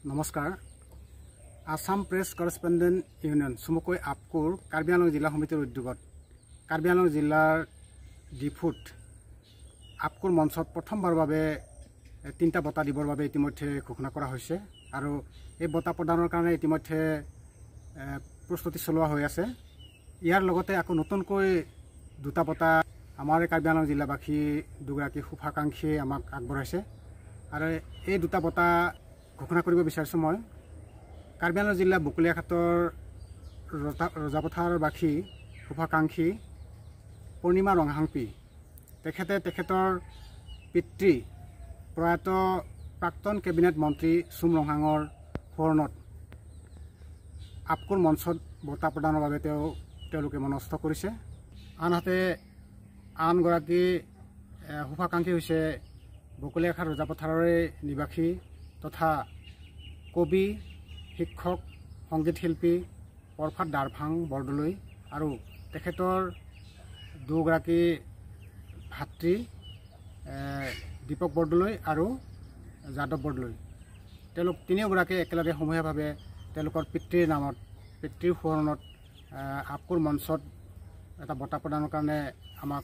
নমস্কাৰ Assam press correspondent union চমুকৈ আপকুৰ কাৰ্বি আংলং জিলা সমিতিৰ উদ্যোগত কাৰ্বি আংলং জিলাৰ ডিফুত আপকুৰ মঞ্চত প্ৰথমবাৰৰ বাবে 3টা বঁটা দিবৰ বাবে ইতিমধ্যে ঘোষণা কৰা হৈছে আৰু এই বঁটা প্ৰদানৰ কাৰণে ইতিমধ্যে প্ৰস্তুতি চলোৱা হৈ আছে। ইয়াৰ লগতে আকৌ নতুনকৈ 2টা বঁটা আমাৰ কাৰ্বি আংলং জিলাবাসী দুগৰাকী শুভাকাংক্ষীয়ে আমাক আগবঢ়াইছে আৰু এই 2টা বঁটা ঘোষণা কৰিব বিচাৰিছোঁ। মই কাৰ্বি আংলং জিলা বকুলীয়াঘাটৰ ৰজাপথাৰবাসী শুভাকাংক্ষী পূৰ্ণিমা ৰংহাংপি তেখেতৰ পিতৃ প্ৰয়াত প্ৰাক্তন কেবিনেট মন্ত্ৰী চুম ৰংহাঙৰ সোঁৱৰণত আপকুৰ মঞ্চত বঁটা প্ৰদানৰ বাবে তেওঁলোকে মনস্থ কৰিছে। আনহাতে আনগৰাকী শুভাকাংক্ষী হৈছে বকুলীয়াঘাট ৰজাপথাৰৰে নিবাসী তথা কবি শিক্ষক সংগীত শিল্পী প্ৰফাত দাৰভাং বৰদলৈ আৰু তেখেতৰ দুগৰাকী ভাতৃ দীপক বৰদলৈ আৰু যাদৱ বৰদলৈ। তেওঁলোক তিনিওগৰাকী একেলগে সমূহীয়াভাৱে তেওঁলোকৰ পিতৃৰ নামত পিতৃৰ সোঁৱৰণত আপকুৰ মঞ্চত এটা বঁটা প্ৰদানৰ কাৰণে আমাক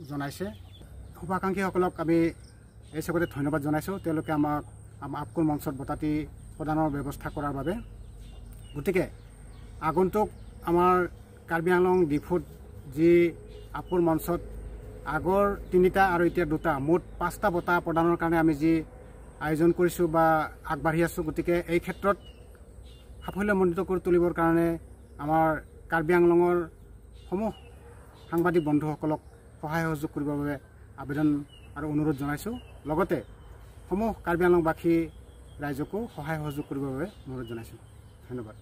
জনাইছে। শুভাকাংক্ষীসকলক আমি এই চকতে ধন্যবাদ জনাইছোঁ। তেওঁলোকে আমাক আপকুৰ মঞ্চত বঁটাটি প্ৰদানৰ ব্যৱস্থা কৰাৰ বাবে। গতিকে আগন্তুক আমাৰ কাৰ্বি আংলং ডিফুত যি আপকুৰ মঞ্চত আগৰ 3টা আৰু এতিয়া 2টা মুঠ 5টা বঁটা প্ৰদানৰ কাৰণে আমি যি আয়োজন কৰিছোঁ বা আগবাঢ়ি আছোঁ, গতিকে এই ক্ষেত্ৰত সাফল্যমণ্ডিত কৰি তুলিবৰ কাৰণে আমাৰ কাৰ্বি আংলঙৰ সমূহ সাংবাদিক বন্ধুসকলক সহায় সহযোগ কৰিবৰ বাবে আবেদন আৰু অনুৰোধ জনাইছোঁ। লগতে সমূহ কাৰ্বি আংলংবাসী ৰাইজকো সহায় সহযোগ কৰিবৰ বাবে অনুৰোধ জনাইছোঁ। ধন্যবাদ।